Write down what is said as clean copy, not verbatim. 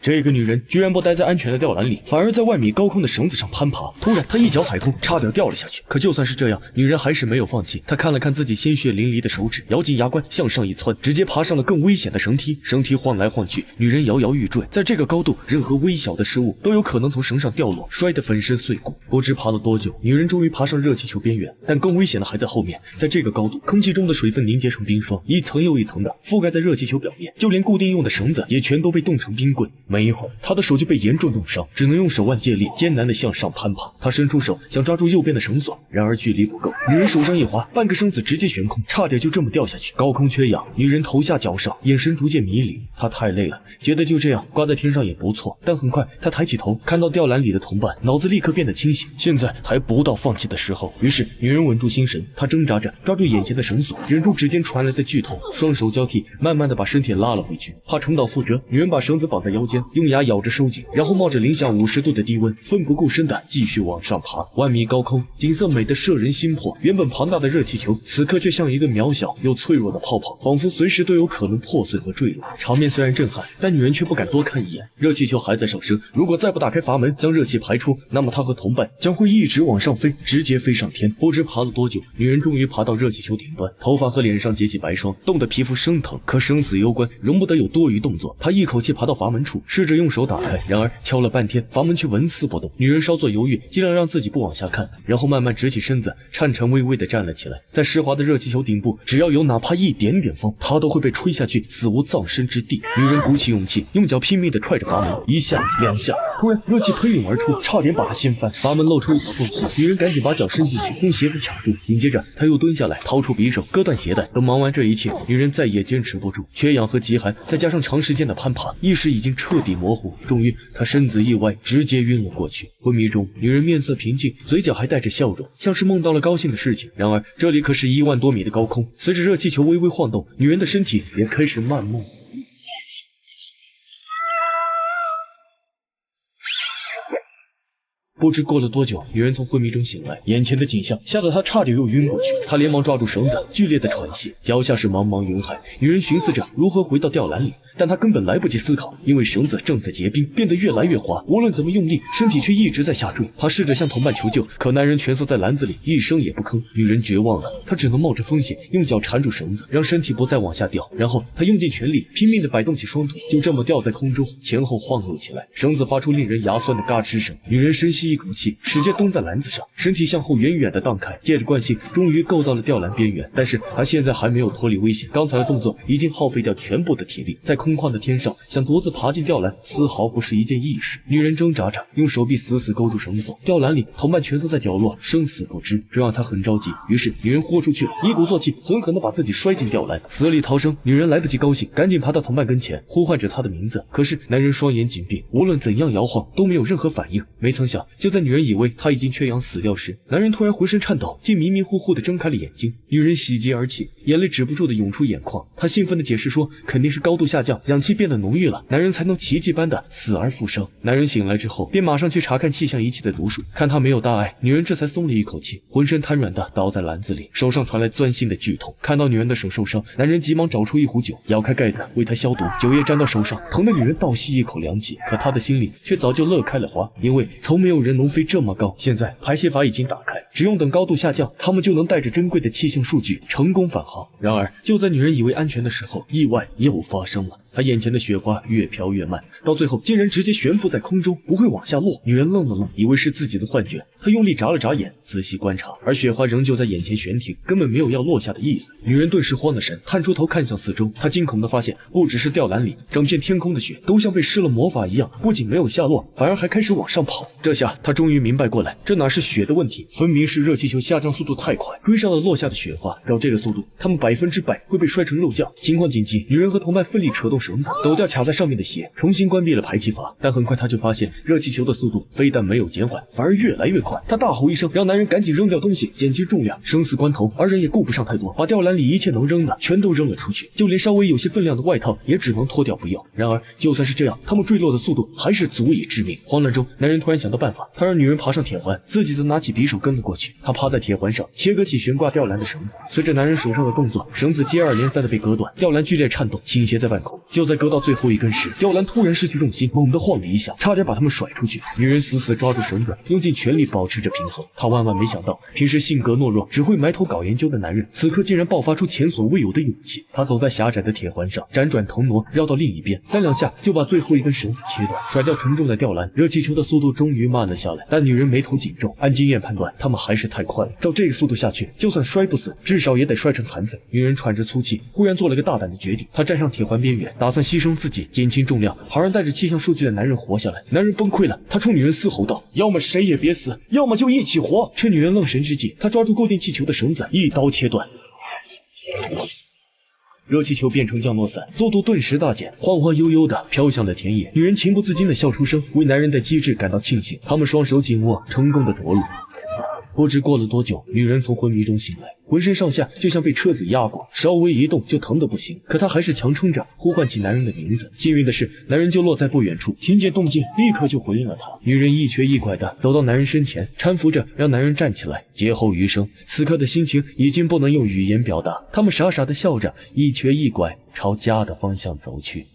这个女人居然不待在安全的吊篮里，反而在万米高空的绳子上攀爬。突然，她一脚踩空，差点掉了下去。可就算是这样，女人还是没有放弃。她看了看自己鲜血淋漓的手指，咬紧牙关向上一窜，直接爬上了更危险的绳梯。绳梯晃来晃去，女人摇摇欲坠。在这个高度，任何微小的失误都有可能从绳上掉落，摔得粉身碎骨。不知爬了多久，女人终于爬上热气球边缘，但更危险的还在后面。在这个高度，空气中的水分凝结成冰霜，一层又一层的覆盖在热气球表面，就连固定用的绳子也全都被冻成冰棍。没一会儿，她的手就被严重冻伤，只能用手腕借力，艰难地向上攀爬。她伸出手想抓住右边的绳索，然而距离不够，女人手上一滑，半个身子直接悬空，差点就这么掉下去。高空缺氧，女人头下脚上，眼神逐渐迷离。她太累了，觉得就这样挂在天上也不错。但很快，她抬起头，看到吊篮里的同伴，脑子立刻变得清醒。现在还不到放弃的时候。于是，女人稳住心神，她挣扎着抓住眼前的绳索，忍住指尖传来的剧痛，双手交替，慢慢地把身体拉了回去。怕重蹈覆辙，女人把绳子绑在腰间，用牙咬着收紧，然后冒着零下50度的低温，奋不顾身地继续往上爬。万米高空，景色美得摄人心魄。原本庞大的热气球，此刻却像一个渺小又脆弱的泡泡，仿佛随时都有可能破碎和坠落。场面虽然震撼，但女人却不敢多看一眼。热气球还在上升，如果再不打开阀门将热气排出，那么她和同伴将会一直往上飞，直接飞上天。不知爬了多久，女人终于爬到热气球顶端，头发和脸上结起白霜，冻得皮肤生疼。可生死攸关，容不得有多余动作。她一口气爬到阀门处，试着用手打开，然而敲了半天，阀门却纹丝不动。女人稍作犹豫，尽量让自己不往下看，然后慢慢直起身子，颤颤巍巍地站了起来。在湿滑的热气球顶部，只要有哪怕一点点风，她都会被吹下去，死无葬身之地。女人鼓起勇气，用脚拼命地踹着阀门，一下两下，突然热气喷涌而出，差点把她掀翻。阀门露出一条缝隙，女人赶紧把脚伸进去，用鞋子卡住。紧接着，她又蹲下来，掏出匕首，割断鞋带。等忙完这一切，女人再也坚持不住，缺氧和极寒，再加上长时间的攀爬，意识已经彻底模糊。终于，她身子一歪，直接晕了过去。昏迷中，女人面色平静，嘴角还带着笑容，像是梦到了高兴的事情。然而，这里可是1万多米的高空，随着热气球微微晃动，女人的身体也开始慢慢不知过了多久，女人从昏迷中醒来，眼前的景象吓得她差点又晕过去。她连忙抓住绳子，剧烈的喘息，脚下是茫茫云海。女人寻思着如何回到吊篮里，但她根本来不及思考，因为绳子正在结冰，变得越来越滑。无论怎么用力，身体却一直在下坠。她试着向同伴求救，可男人蜷缩在篮子里，一声也不吭。女人绝望了，她只能冒着风险，用脚缠住绳子，让身体不再往下掉。然后她用尽全力，拼命地摆动起双腿，就这么吊在空中，前后晃悠起来。绳子发出令人牙酸的嘎吱声。女人深吸一口气，使劲蹲在篮子上，身体向后远远地荡开，借着惯性，终于够到了吊篮边缘。但是她现在还没有脱离危险，刚才的动作已经耗费掉全部的体力，在空旷的天上想独自爬进吊篮，丝毫不是一件易事。女人挣扎着，用手臂死死勾住绳索。吊篮里，同伴蜷缩在角落，生死不知，这让她很着急。于是女人豁出去了，一鼓作气，狠狠地把自己摔进吊篮，死里逃生。女人来不及高兴，赶紧爬到同伴跟前，呼唤着他的名字。可是男人双眼紧闭，无论怎样摇晃都没有任何反应。没曾想，就在女人以为他已经缺氧死掉时，男人突然浑身颤抖，竟迷迷糊糊地睁开了眼睛。女人喜极而泣，眼泪止不住地涌出眼眶。她兴奋地解释说，肯定是高度下降，氧气变得浓郁了，男人才能奇迹般的死而复生。男人醒来之后，便马上去查看气象仪器的读数，看他没有大碍，女人这才松了一口气，浑身瘫软地倒在篮子里，手上传来钻心的剧痛。看到女人的手受伤，男人急忙找出一壶酒，舀开盖子为她消毒，酒液沾到手上，疼的女人倒吸一口凉气。可她的心里却早就乐开了花，因为从没有人能飞这么高。现在排泄阀已经打开，只用等高度下降，他们就能带着珍贵的气象数据成功返航。然而就在女人以为安全的时候，意外又发生了。她眼前的雪花越飘越慢，到最后竟然直接悬浮在空中，不会往下落。女人愣了愣，以为是自己的幻觉。她用力眨了眨眼，仔细观察，而雪花仍旧在眼前悬停，根本没有要落下的意思。女人顿时慌了神，探出头看向四周，她惊恐地发现，不只是吊篮里，整片天空的雪都像被施了魔法一样，不仅没有下落，反而还开始往上跑。这下她终于明白过来，这哪是雪的问题，分明是热气球下降速度太快，追上了落下的雪花。照这个速度，他们100%会被摔成肉酱。情况紧急，女人和同伴奋力扯动绳子，抖掉卡在上面的鞋，重新关闭了排气阀。但很快她就发现，热气球的速度非但没有减缓，反而越来越快。她大吼一声，让男人赶紧扔掉东西，减轻重量。生死关头，二人也顾不上太多，把吊篮里一切能扔的全都扔了出去，就连稍微有些分量的外套也只能脱掉不要。然而就算是这样，他们坠落的速度还是足以致命。慌乱中，男人突然想到办法，他让女人爬上铁环，自己则拿起匕首跟了过去。他趴在铁环上，切割起悬挂吊篮的绳子。随着男人手上的动作，绳子接二连三的被割断，吊篮剧烈颤动，倾斜在半空。就在割到最后一根时，吊篮突然失去重心，猛地晃了一下，差点把他们甩出去。女人死死抓住绳子，用尽全力保持着平衡。她万万没想到，平时性格懦弱、只会埋头搞研究的男人，此刻竟然爆发出前所未有的勇气。他走在狭窄的铁环上，辗转腾挪，绕到另一边，3两下就把最后一根绳子切断，甩掉沉重的吊篮。热气球的速度终于慢了下来，但女人眉头紧皱，按经验判断，他们还是太快了。照这个速度下去，就算摔不死，至少也得摔成残废。女人喘着粗气，忽然做了个大胆的决定，她站上铁环边缘，打算牺牲自己，减轻重量，好让带着气象数据的男人活下来。男人崩溃了，他冲女人嘶吼道：“要么谁也别死，要么就一起活！”趁女人愣神之际，他抓住固定气球的绳子，一刀切断。热气球变成降落伞，速度顿时大减，晃晃悠悠地飘向了田野。女人情不自禁地笑出声，为男人的机智感到庆幸。他们双手紧握，成功地着陆。不知过了多久，女人从昏迷中醒来，浑身上下就像被车子压过，稍微一动就疼得不行。可她还是强撑着，呼唤起男人的名字。幸运的是，男人就落在不远处，听见动静立刻就回应了她。女人一瘸一拐地走到男人身前，搀扶着让男人站起来，劫后余生。此刻的心情已经不能用语言表达，他们傻傻地笑着，一瘸一拐朝家的方向走去。